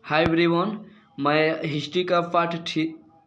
Hi everyone. मैं history का part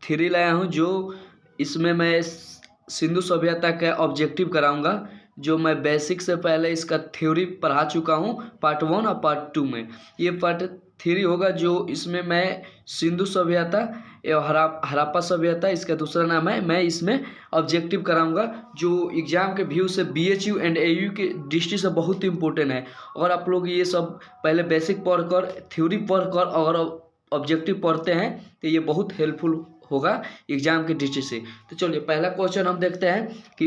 three लाया हूँ, जो इसमें मैं सिंधु सभ्यता का ऑब्जेक्टिव कराऊंगा। जो मैं बेसिक से पहले इसका थ्योरी पढ़ा चुका हूँ पार्ट वन और पार्ट टू में। ये पार्ट थ्री होगा, जो इसमें मैं सिंधु सभ्यता एवं हड़प्पा सभ्यता, इसका दूसरा नाम है, मैं इसमें ऑब्जेक्टिव कराऊंगा, जो एग्जाम के व्यू से बीएचयू एंड एयू के दृष्टि से बहुत इंपॉर्टेंट है। और आप लोग ये सब पहले बेसिक पढ़कर, थ्योरी पढ़कर अगर ऑब्जेक्टिव पढ़ते हैं तो ये बहुत हेल्पफुल होगा एग्जाम की दृष्टि से। तो चलिए पहला क्वेश्चन हम देखते हैं कि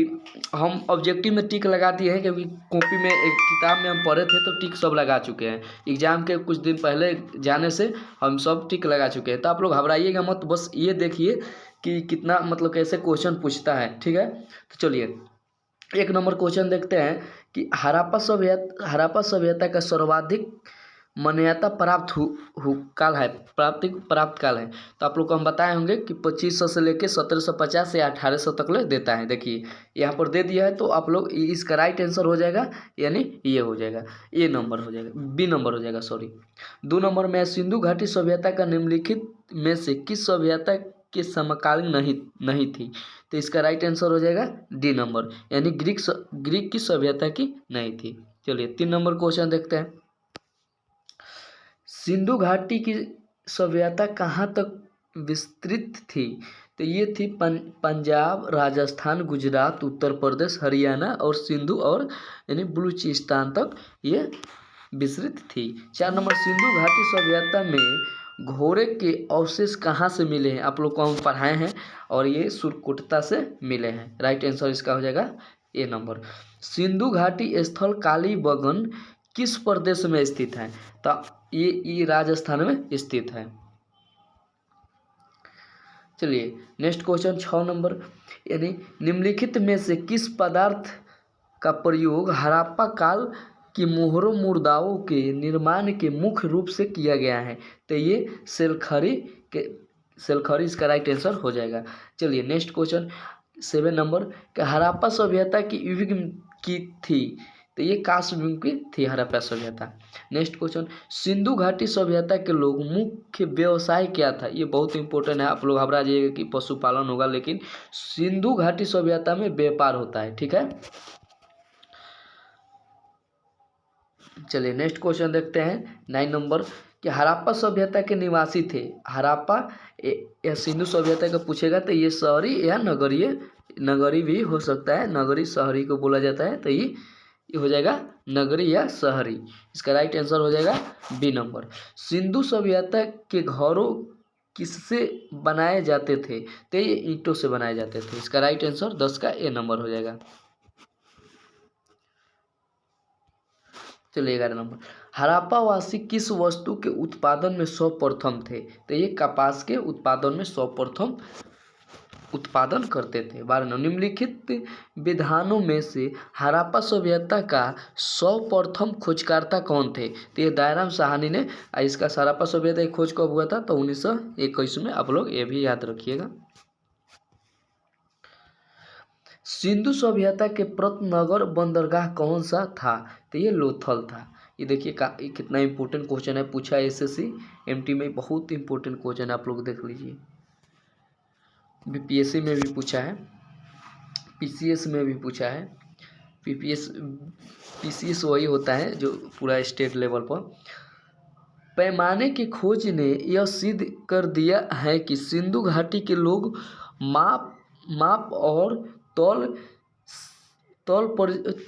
हम ऑब्जेक्टिव में टिक लगा दिए हैं, क्योंकि कॉपी में एक किताब में हम पढ़े थे तो टिक सब लगा चुके हैं। एग्जाम के कुछ दिन पहले जाने से हम सब टिक लगा चुके हैं। तो आप लोग घबराइएगा मत, बस ये देखिए कि कितना मतलब कैसे क्वेश्चन पूछता है। ठीक है, तो चलिए एक नंबर क्वेश्चन देखते हैं कि हड़प्पा सभ्यता का सर्वाधिक मान्यता प्राप्त काल है। तो आप लोग को हम बताए होंगे कि 2500 से लेकर 1750 या 1800 तक ले देता है। देखिए यहाँ पर दे दिया है, तो आप लोग इसका राइट आंसर हो जाएगा, यानी ये हो जाएगा, ए नंबर हो जाएगा, बी नंबर हो जाएगा, सॉरी। 2 नंबर में सिंधु घाटी सभ्यता का निम्नलिखित में से किस सभ्यता के समकालीन नहीं थी। तो इसका राइट आंसर हो जाएगा डी नंबर, यानी ग्रीक की सभ्यता की नहीं थी। चलिए 3 नंबर क्वेश्चन देखते हैं। सिंधु घाटी की सभ्यता कहाँ तक विस्तृत थी। तो ये थी पंजाब, राजस्थान, गुजरात, उत्तर प्रदेश, हरियाणा और सिंधु और यानी बलूचिस्तान तक ये विस्तृत थी। 4 नंबर, सिंधु घाटी सभ्यता में घोड़े के अवशेष कहाँ से मिले हैं। आप लोग को हम पढ़ाए हैं, और ये सुरकोटता से मिले हैं। राइट आंसर इसका हो जाएगा ए नंबर। सिंधु घाटी स्थल कालीबंगन किस प्रदेश में स्थित है। तो ये राजस्थान में स्थित है। चलिए नेक्स्ट क्वेश्चन 6 नंबर, यानी निम्नलिखित में से किस पदार्थ का प्रयोग हड़प्पा काल की मोहरों मुर्दाओं के निर्माण के मुख्य रूप से किया गया है। तो ये सेलखरी इसका राइट आंसर हो जाएगा। चलिए नेक्स्ट क्वेश्चन 7 नंबर, कि हड़प्पा सभ्यता की युग की थी। तो ये कांस्य युग की थी हड़प्पा सभ्यता। नेक्स्ट क्वेश्चन, सिंधु घाटी सभ्यता के लोग मुख्य व्यवसाय क्या था। ये बहुत इंपॉर्टेंट है, आप लोग घबरा जाइएगा कि पशुपालन होगा, लेकिन सिंधु घाटी सभ्यता में व्यापार होता है। ठीक है, चलिए नेक्स्ट क्वेश्चन देखते हैं 9 नंबर, कि हड़प्पा सभ्यता के निवासी थे। हड़प्पा या सिंधु सभ्यता का पूछेगा तो ये शहरी या नगरी भी हो सकता है, नगरी शहरी को बोला जाता है। तो ये हो जाएगा नगरी या शहरी। इसका राइट आंसर हो जाएगा बी नंबर। सिंधु सभ्यता के घरों किससे बनाए जाते थे। तो ये ईंटों से बनाए जाते थे। इसका राइट आंसर 10 का ए नंबर हो जाएगा। चलिए 11 नंबर, हड़प्पावासी किस वस्तु के उत्पादन में सर्वप्रथम थे। तो ये कपास के उत्पादन में सर्वप्रथम उत्पादन करते थे। 12 निम्नलिखित विधानों में से हड़प्पा सभ्यता का सर्वप्रथम खोजकर्ता कौन थे। तो ये दयाराम साहनी ने। इसका हड़प्पा सभ्यता की खोज कब हुआ था। तो 1921 में। आप लोग ये भी याद रखिएगा। सिंधु सभ्यता के प्रथम नगर बंदरगाह कौन सा था। तो ये लोथल था। ये देखिए ये कितना इंपॉर्टेंट क्वेश्चन है, पूछा एसएससी एमटी में, बहुत इंपॉर्टेंट क्वेश्चन है। आप लोग देख लीजिए, बीपीएससी में भी पूछा है, पीसीएस में भी पूछा है। पीसीएस वही होता है जो पूरा स्टेट लेवल पर। पैमाने की खोज ने यह सिद्ध कर दिया है कि सिंधु घाटी के लोग माप और तौल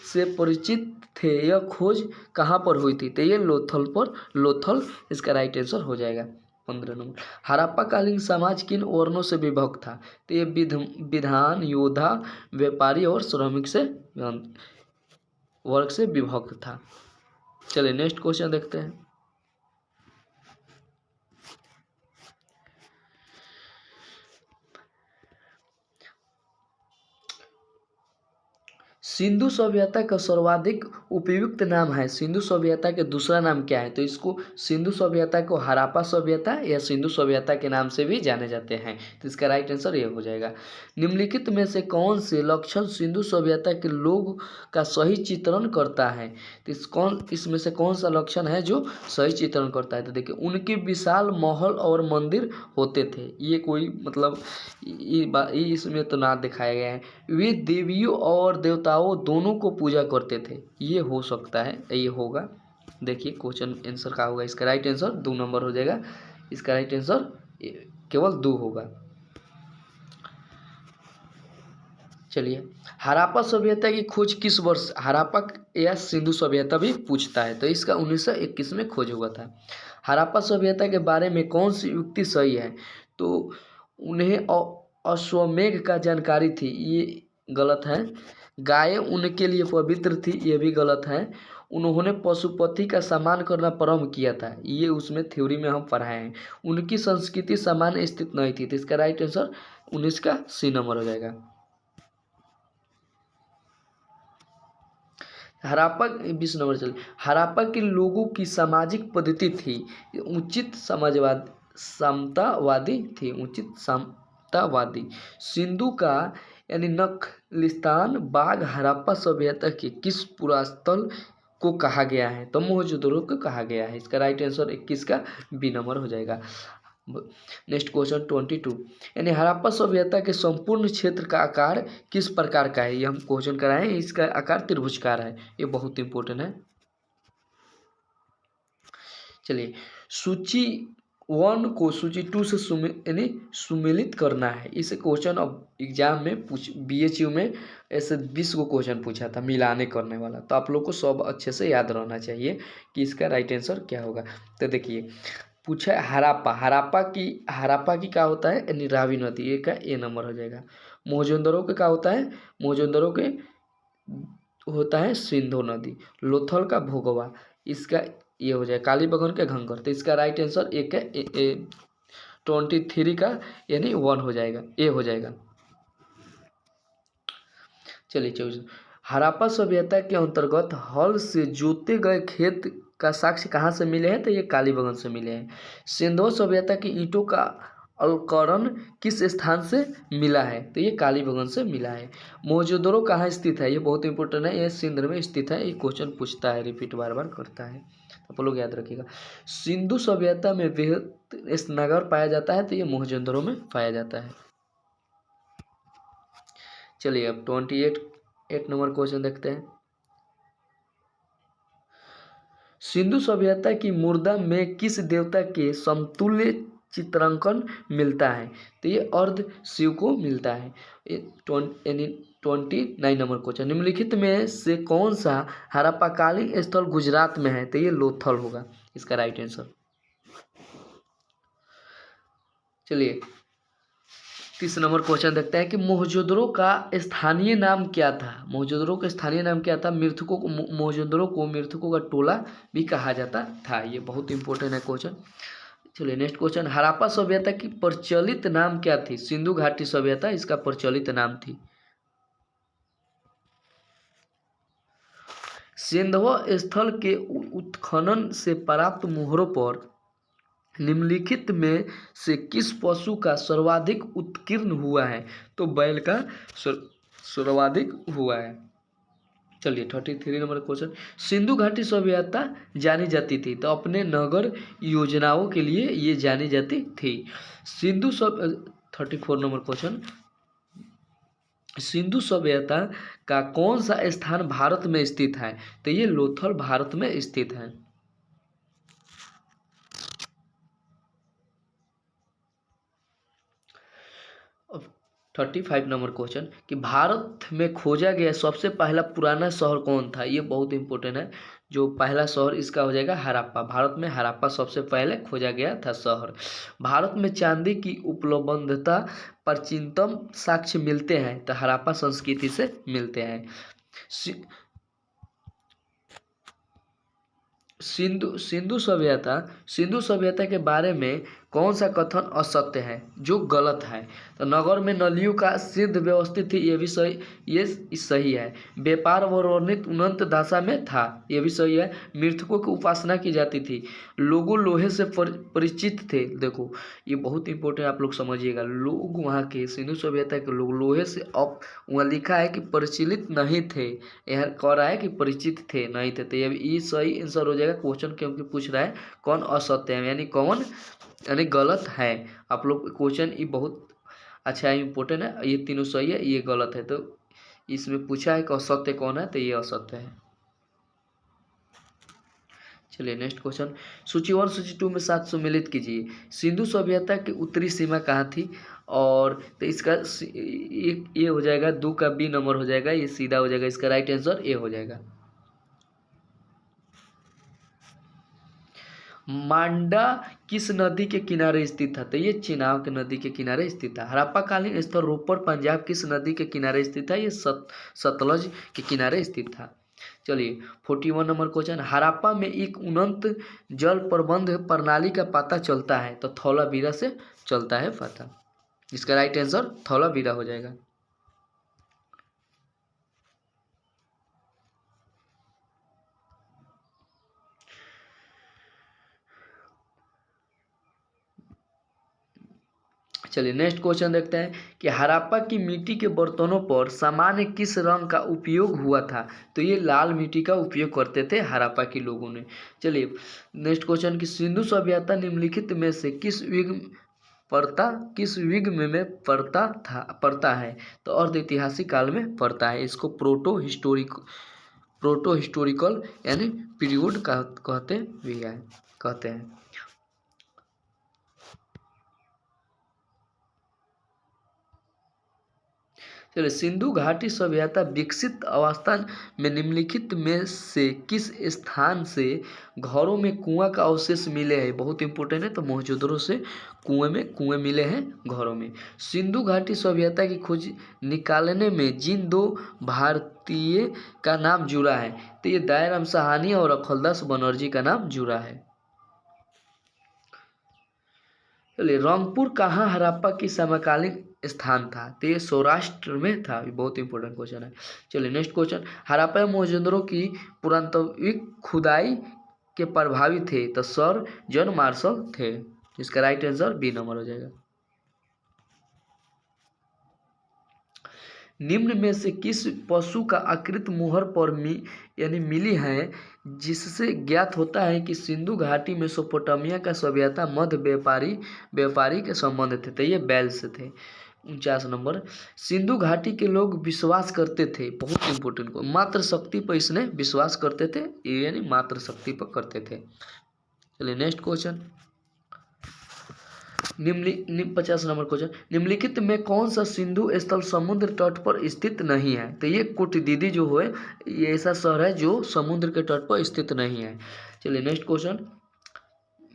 से परिचित थे। यह खोज कहाँ पर हुई थी। तो ये लोथल इसका राइट आंसर हो जाएगा। 15 नंबर, हड़प्पा कालीन समाज किन वर्णों से विभक्त था। तो ये विधान, योद्धा, व्यापारी और श्रमिक से वर्ग से विभक्त था। चलिए नेक्स्ट क्वेश्चन देखते हैं। सिंधु सभ्यता का सर्वाधिक उपयुक्त नाम है, सिंधु सभ्यता के दूसरा नाम क्या है? तो इसको सिंधु सभ्यता को हड़प्पा सभ्यता या सिंधु सभ्यता के नाम से भी जाने जाते हैं। तो इसका राइट आंसर ये हो जाएगा। निम्नलिखित में से कौन से लक्षण सिंधु सभ्यता के लोग का सही चित्रण करता है? तो इसमें से कौन सा लक्षण है जो सही चित्रण करता है? तो देखिए, उनके विशाल महल और मंदिर होते थे। ये कोई मतलब ये इसमें तो ना दिखाया गया है। वे देवियों और देवताओं दोनों को पूजा करते थे। ये हो सकता है, ये होगा। देखिए क्वेश्चन आंसर का होगा, इसका राइट आंसर 2 नंबर हो जाएगा। इसका राइट आंसर केवल 2 होगा। चलिए, हड़प्पा सभ्यता की खोज किस वर्ष? हड़प्पा या सिंधु सभ्यता भी पूछता है, तो इसका 1921 में खोज हुआ था। हड़प्पा सभ्यता के बारे में कौन सी युक्ति सही है? तो उन्हें अश्वमेध का जानकारी थी, ये गलत है। गायें उनके लिए पवित्र थी, ये भी गलत है। उन्होंने पशुपति का सम्मान करना प्रारंभ किया था, ये उसमें थ्योरी में हम पढ़ाए हैं। उनकी संस्कृति सामान्य स्थित नहीं थी, तो इसका राइट आंसर 19 का सी नंबर हो जाएगा। हड़प्पा 20 नंबर चलिए। हड़प्पा के लोगों की सामाजिक पद्धति थी उचित समाजवाद समतावादी थी, उचित समतावादी। सिंधु का यानी नखलिस्तान बाग हड़प्पा सभ्यता के किस पुरास्थल को कहा गया है? तो मोहनजोदड़ो को कहा गया है। इसका राइट आंसर 21 का बी नंबर हो जाएगा। नेक्स्ट क्वेश्चन 22, यानी हड़प्पा सभ्यता के संपूर्ण क्षेत्र का आकार किस प्रकार का है? ये हम क्वेश्चन कराए हैं, इसका आकार त्रिभुजाकार है, ये बहुत इंपॉर्टेंट है। चलिए, सूची 1 को सूची 2 से यानी सुमेलित करना है। इस क्वेश्चन अब एग्जाम में BHU में ऐसे 20 को क्वेश्चन पूछा था मिलाने करने वाला, तो आप लोग को सब अच्छे से याद रहना चाहिए कि इसका राइट आंसर क्या होगा। तो देखिए, पूछा है हड़प्पा की क्या होता है? यानी रावी नदी, ये का ए नंबर हो जाएगा। मोहनजोदड़ो के क्या होता है? मोहनजोदड़ो के होता है सिंधु नदी। लोथल का भोगवा, इसका ये हो जाएगा। कालीबंगन के घंगर, तो इसका राइट आंसर एक है 23 का यानी 1 हो जाएगा, ए हो जाएगा। चलिए 24, हड़प्पा सभ्यता के अंतर्गत हल से जोते गए खेत का साक्ष्य कहाँ से मिले हैं? तो ये कालीबंगन से मिले हैं। सिंधु सभ्यता की ईंटों का अलकरण किस स्थान से मिला है? तो ये कालीबंगन से मिला है। मोहनजोदड़ो कहाँ स्थित है? ये बहुत इंपॉर्टेंट है, ये सिंध में स्थित है। ये क्वेश्चन पूछता है, रिपीट बार बार करता है, आप लोग याद रखिएगा। सिंधु सभ्यता में वृहत स्नागर पाया जाता है, तो ये मोहनजोदड़ो में पाया जाता है। चलिए अब 8 नंबर क्वेश्चन देखते हैं। सिंधु सभ्यता की मुर्दा में किस देवता के समतुल्य चित्रांकन मिलता है? तो ये अर्ध शिव को मिलता है। 29 नंबर क्वेश्चन, निम्नलिखित में से कौन सा हड़प्पाकालीन स्थल गुजरात में है? तो ये लोथल होगा, इसका राइट आंसर। चलिए 30 नंबर क्वेश्चन देखते हैं कि मोहनजोदड़ो का स्थानीय नाम क्या था? मोहनजोदड़ो का स्थानीय नाम क्या था? मृतकों को मोहनजोदड़ो को मृतकों का टोला भी कहा जाता था। ये बहुत इंपॉर्टेंट है क्वेश्चन। चलिए नेक्स्ट क्वेश्चन, हड़प्पा सभ्यता की प्रचलित नाम क्या थी? सिंधु घाटी सभ्यता इसका प्रचलित नाम थी। सिंधु स्थल के उत्खनन से प्राप्त मोहरों पर निम्नलिखित में से किस पशु का सर्वाधिक उत्कीर्ण हुआ है? तो बैल का सर्वाधिक हुआ है। चलिए 33 नंबर क्वेश्चन, सिंधु घाटी सभ्यता जानी जाती थी, तो अपने नगर योजनाओं के लिए ये जानी जाती थी। 34 नंबर क्वेश्चन, सिंधु सभ्यता का कौन सा स्थान भारत में स्थित है? तो ये लोथल भारत में स्थित है। अब 35 नंबर क्वेश्चन कि भारत में खोजा गया सबसे पहला पुराना शहर कौन था? ये बहुत इंपॉर्टेंट है। जो पहला शहर इसका हो जाएगा हड़प्पा। भारत में हड़प्पा सबसे पहले खोजा गया था शहर। भारत में चांदी की उपलब्धता प्राचीनतम साक्ष्य मिलते हैं, तो हड़प्पा संस्कृति से मिलते हैं। सिंधु सभ्यता के बारे में कौन सा कथन असत्य है, जो गलत है? तो नगर में नलियों का सिद्ध व्यवस्थित थी, ये भी सही, ये सही है। व्यापार वर्णित उन्नत दशा में था, ये भी सही है। मृतकों की उपासना की जाती थी। लोगों लोहे से परिचित थे। देखो ये बहुत इंपॉर्टेंट, आप लोग समझिएगा। लोग वहाँ के सिंधु सभ्यता के लोग लोहे से, अब वहाँ लिखा है कि परिचित नहीं थे, यह कह रहा है कि परिचित थे, नहीं थे। तो ये सही आंसर हो जाएगा क्वेश्चन, क्योंकि पूछ रहा है कौन असत्य है, यानी कौन, यानी गलत है। आप लोग क्वेश्चन ये बहुत अच्छा है, इम्पोर्टेंट है। ये तीनों सही है, ये गलत है। तो इसमें पूछा है कि असत्य कौन है, तो ये असत्य है। चलिए नेक्स्ट क्वेश्चन, सूची 1 सूची 2 में साथ सम्मिलित कीजिए। सिंधु सभ्यता की उत्तरी सीमा कहाँ थी? और तो इसका ये हो जाएगा, 2 का बी नंबर हो जाएगा, ये सीधा हो जाएगा। इसका राइट आंसर ए हो जाएगा। मांडा किस नदी के किनारे स्थित था? तो ये चिनाब के नदी के किनारे स्थित था। हड़प्पा कालीन स्थल रोपड़ पंजाब किस नदी के किनारे स्थित था? ये सतलज के किनारे स्थित था। चलिए 41 नंबर क्वेश्चन, हड़प्पा में एक उन्नत जल प्रबंध प्रणाली का पता चलता है, तो धौलावीरा से चलता है पता। इसका राइट आंसर धौलावीरा हो जाएगा। चलिए नेक्स्ट क्वेश्चन देखते हैं कि हड़प्पा की मिट्टी के बर्तनों पर सामान्य किस रंग का उपयोग हुआ था? तो ये लाल मिट्टी का उपयोग करते थे हड़प्पा के लोगों ने। चलिए नेक्स्ट क्वेश्चन कि सिंधु सभ्यता निम्नलिखित में से किस युग में पड़ता है? तो अर्ध ऐतिहासिक काल में पड़ता है। इसको प्रोटो हिस्टोरिकल यानी पीरियड कहते हैं। चलिए सिंधु घाटी सभ्यता विकसित अवस्था में निम्नलिखित में से किस स्थान से घरों में कुआं का अवशेष मिले हैं? बहुत इंपॉर्टेंट है। तो मोहनजोदड़ो से कुएं मिले हैं घरों में। सिंधु घाटी सभ्यता की खोज निकालने में जिन 2 भारतीय का नाम जुड़ा है, तो ये दयाराम साहनी और अखिलदास बनर्जी का नाम जुड़ा है। चलिए रंगपुर कहाँ हड़प्पा की समकालीन स्थान था? तो ये सौराष्ट्र में था। ये बहुत इंपॉर्टेंट क्वेश्चन है। चलिए नेक्स्ट क्वेश्चन, हड़प्पा मोहनजोदड़ो की पुरातात्विक खुदाई के प्रभावी थे, तो सर जॉन मार्शल थे। इसका राइट आंसर बी नंबर हो जाएगा। निम्न में से किस पशु का आकृति मुहर पर यानी मिली है, जिससे ज्ञात होता है कि सिंधु घाटी मेसोपोटामिया का सभ्यता मध्य व्यापारी के संबंध थे? तो ये बैल से थे। 49 नंबर, सिंधु घाटी के लोग विश्वास करते थे, बहुत इंपॉर्टेंट को, मात्र शक्ति पर इसने विश्वास करते थे, यानी मात्र शक्ति पर करते थे। चलिए नेक्स्ट क्वेश्चन, 50 नंबर क्वेश्चन, निम्नलिखित में कौन सा सिंधु स्थल समुद्र तट पर स्थित नहीं है? तो ये कुटदीदी जो है, ये ऐसा शहर है जो समुद्र के तट पर स्थित नहीं है। चलिए नेक्स्ट क्वेश्चन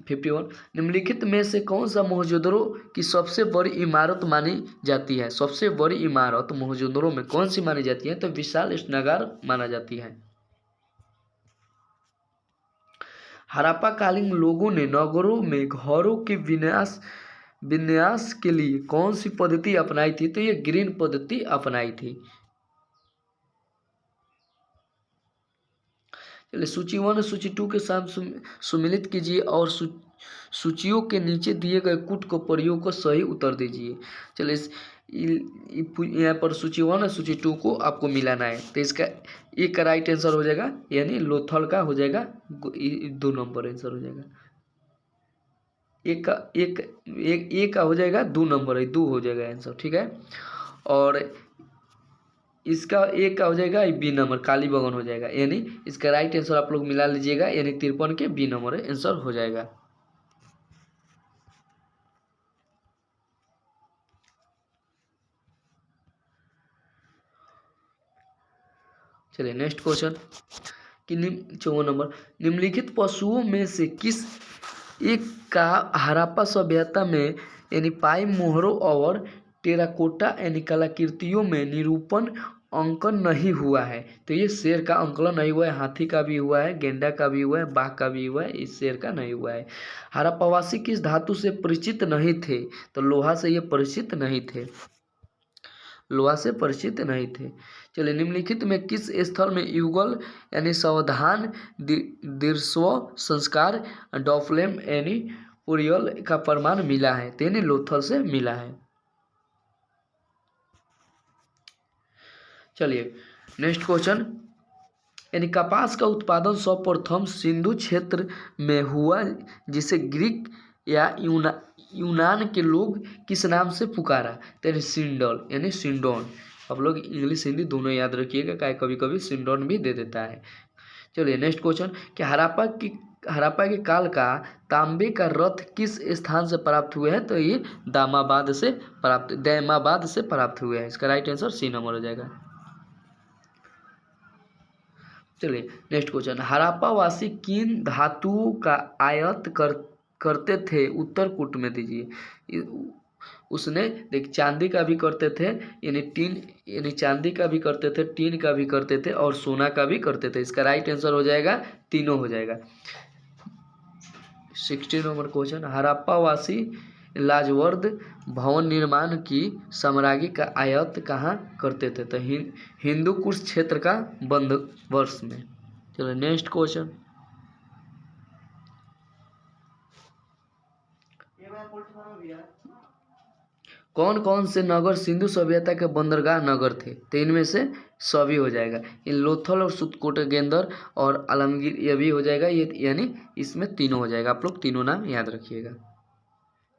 51, निम्नलिखित में से कौन सा मोहनजोदड़ो की सबसे बड़ी इमारत मानी जाती है? सबसे बड़ी इमारत मोहनजोदड़ो में कौन सी मानी जाती है? तो विशाल स्नागार माना जाती है। हड़प्पा कालीन लोगों ने नगरों में घरों के विन्यास के लिए कौन सी पद्धति अपनाई थी? तो ये ग्रीन पद्धति अपनाई थी। चलिए सूची 1 सूची 2 के साथ सम्मिलित कीजिए और सूचियों के नीचे दिए गए कूट को प्रयोग को सही उत्तर दीजिए। चलिए यहाँ पर सूची 1 और सूची 2 को आपको मिलाना है। तो इसका एक का राइट आंसर हो जाएगा, यानी लोथल का हो जाएगा 2 नंबर आंसर हो जाएगा। एक का हो जाएगा 2 नंबर है, 2 हो जाएगा आंसर, ठीक है। और इसका एक का हो जाएगा बी नंबर, काली बगन हो जाएगा, यानी इसका राइट आंसर आप लोग मिला लीजिएगा, यानी 53 के बी नंबर आंसर हो जाएगा। चलिए नेक्स्ट क्वेश्चन कि 54 नंबर, निम्नलिखित पशुओं में से किस एक का हड़प्पा सभ्यता में यानी पाई मोहरों और टेराकोटा यानी कलाकृतियों में निरूपण अंकन नहीं हुआ है। तो ये शेर का अंकलन नहीं हुआ है, हाथी का भी हुआ है, गेंडा का भी हुआ है, बाघ का भी हुआ है, इस शेर का नहीं हुआ है। हड़प्पावासी किस धातु से परिचित नहीं थे? तो लोहा से ये परिचित नहीं थे, लोहा से परिचित नहीं थे। चलिए, निम्नलिखित में किस स्थल में युगल यानी सावधान दृश्व संस्कार डॉप्लेम यानी उरियल का प्रमाण मिला है? तो यानी लोथल से मिला है। चलिए नेक्स्ट क्वेश्चन, यानी कपास का उत्पादन सर्वप्रथम सिंधु क्षेत्र में हुआ, जिसे ग्रीक या यूनान के लोग किस नाम से पुकारा? तो यानी सिंडल यानी सिंडोन। आप लोग इंग्लिश हिंदी दोनों याद रखिएगा, क्या कभी कभी सिंडोन भी दे देता है। चलिए नेक्स्ट क्वेश्चन, कि हड़प्पा के काल का तांबे का रथ किस स्थान से प्राप्त हुए हैं? तो ये दैमाबाद से प्राप्त हुए हैं। इसका राइट आंसर सी नंबर हो जाएगा। चलिए नेक्स्ट क्वेश्चन, हड़प्पावासी किन धातुओं का आयात करते थे? उत्तर कूट में दीजिए। उसने देख चांदी का भी करते थे, यानी चांदी का भी करते थे, टीन का भी करते थे और सोना का भी करते थे। इसका राइट आंसर हो जाएगा तीनों हो जाएगा। 16 नंबर क्वेश्चन, हड़प्पावासी लाजवर्द भवन निर्माण की साम्राज्य का आयात कहाँ करते थे? तो हिंदू कुश क्षेत्र का बंद वर्ष में। चलो नेक्स्ट क्वेश्चन, कौन कौन से नगर सिंधु सभ्यता के बंदरगाह नगर थे? तो इनमें से सभी हो जाएगा। इन लोथल और सुतकोटेगेंदर और आलमगीर ये भी हो जाएगा, ये यानी इसमें तीनों हो जाएगा। आप लोग तीनों नाम याद रखिएगा।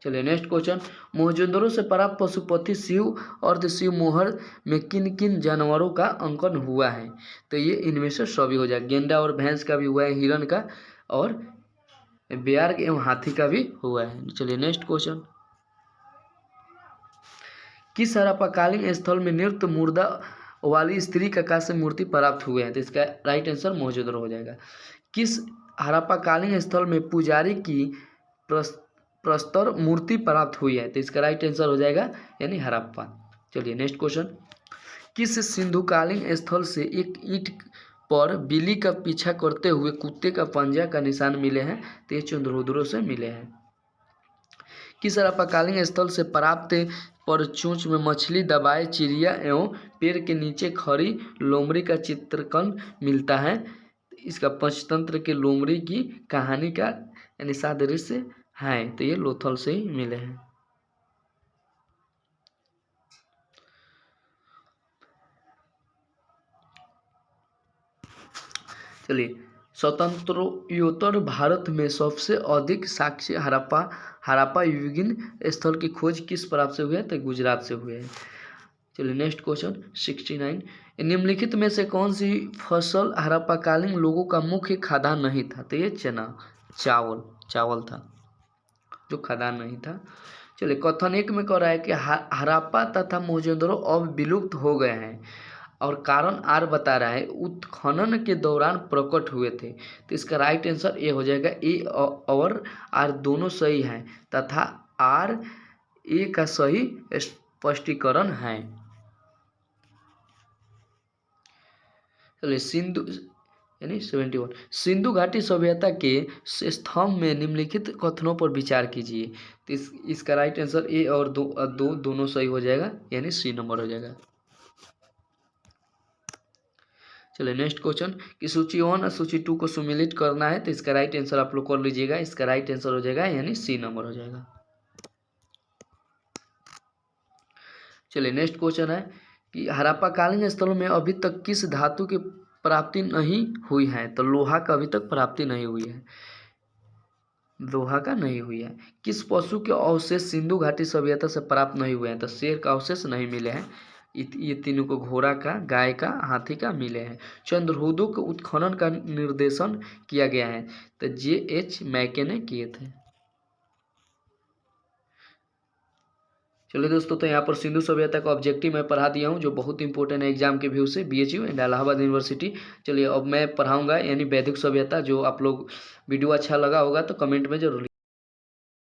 चलिए नेक्स्ट क्वेश्चन, मोहनजोदड़ो से प्राप्त पशुपति शिव अर्ध शिव मोहर में किन किन जानवरों का अंकन हुआ है? तो ये इनमें से सभी हो जाएगा। गेंडा और भैंस का भी हुआ है, हिरण का और बेयार एवं हाथी का भी हुआ है। चलिए नेक्स्ट क्वेश्चन, किस हड़प्पाकालीन स्थल में नृत्य मुर्दा वाली स्त्री का कांस्य मूर्ति प्राप्त हुए हैं? तो इसका राइट आंसर मोहनजोदड़ो हो जाएगा। किस हड़प्पाकालीन स्थल में पुजारी की प्रस्तर मूर्ति प्राप्त हुई है? तो इसका राइट आंसर हो जाएगा यानी हड़प्पा। चलिए नेक्स्ट क्वेश्चन, किस सिंधुकालीन स्थल से एक ईंट पर बिल्ली का पीछा करते हुए कुत्ते का पंजा का निशान मिले हैं? तो ये चंद्रहुदुरो से मिले हैं। किस हड़प्पाकालीन स्थल से प्राप्त पर चोंच में मछली दबाए चिड़िया एवं पेड़ के नीचे खड़ी लोमड़ी का चित्रकन मिलता है? इसका पंचतंत्र के लोमड़ी की कहानी का यानी सादृश्य है। तो ये लोथल से ही मिले हैं। चलिए, स्वतंत्रोत्तर भारत में सबसे अधिक साक्ष्य हड़प्पा युगीन स्थल की खोज किस प्रांत से हुई है? तो गुजरात से हुए हैं। चलिए नेक्स्ट क्वेश्चन 69, निम्नलिखित में से कौन सी फसल हड़प्पाकालीन लोगों का मुख्य खाद्यान्न नहीं था? तो ये चना चावल था जो खाद्यान्न नहीं था। चलिए, कथन एक में कह रहा है कि हड़प्पा तथा मोहनजोदड़ो अब विलुप्त हो गए हैं और कारण आर बता रहा है उत्खनन के दौरान प्रकट हुए थे। तो इसका राइट आंसर ए हो जाएगा। ए और आर दोनों सही हैं तथा आर ए का सही स्पष्टीकरण है। चलिए, सिंधु यानी 71, सिंधु घाटी सभ्यता के स्तंभ में निम्नलिखित कथनों पर विचार कीजिए। तो इसका राइट आंसर ए और दोनों सही हो जाएगा यानी सी नंबर हो जाएगा। चलिए नेक्स्ट क्वेश्चन, कि सूची 1 और सूची 2 को सम्मिलित करना है। तो इसका राइट आंसर आप लोग कर लीजिएगा। इसका राइट आंसर हो जाएगा यानी सी नंबर हो जाएगा। चलिए नेक्स्ट क्वेश्चन है कि हड़प्पाकालीन स्थलों में अभी तक किस धातु की प्राप्ति नहीं हुई है? तो लोहा का अभी तक प्राप्ति नहीं हुई है, लोहा का नहीं हुई है। किस पशु के अवशेष सिंधु घाटी सभ्यता से प्राप्त नहीं हुए हैं? तो शेर का अवशेष नहीं मिले हैं। ये तीनों को घोड़ा का, गाय का, हाथी का मिले हैं। चंद्रहुदो के उत्खनन का निर्देशन किया गया है। तो J.H. मैके ने किए थे। चलिए दोस्तों, तो यहाँ पर सिंधु सभ्यता का ऑब्जेक्टिव मैं पढ़ा दिया हूँ जो बहुत इंपॉर्टेंट है एग्जाम के व्यू से, BHU एंड इलाहाबाद यूनिवर्सिटी। चलिए अब मैं पढ़ाऊँगा यानी वैदिक सभ्यता। जो आप लोग वीडियो अच्छा लगा होगा तो कमेंट में जरूर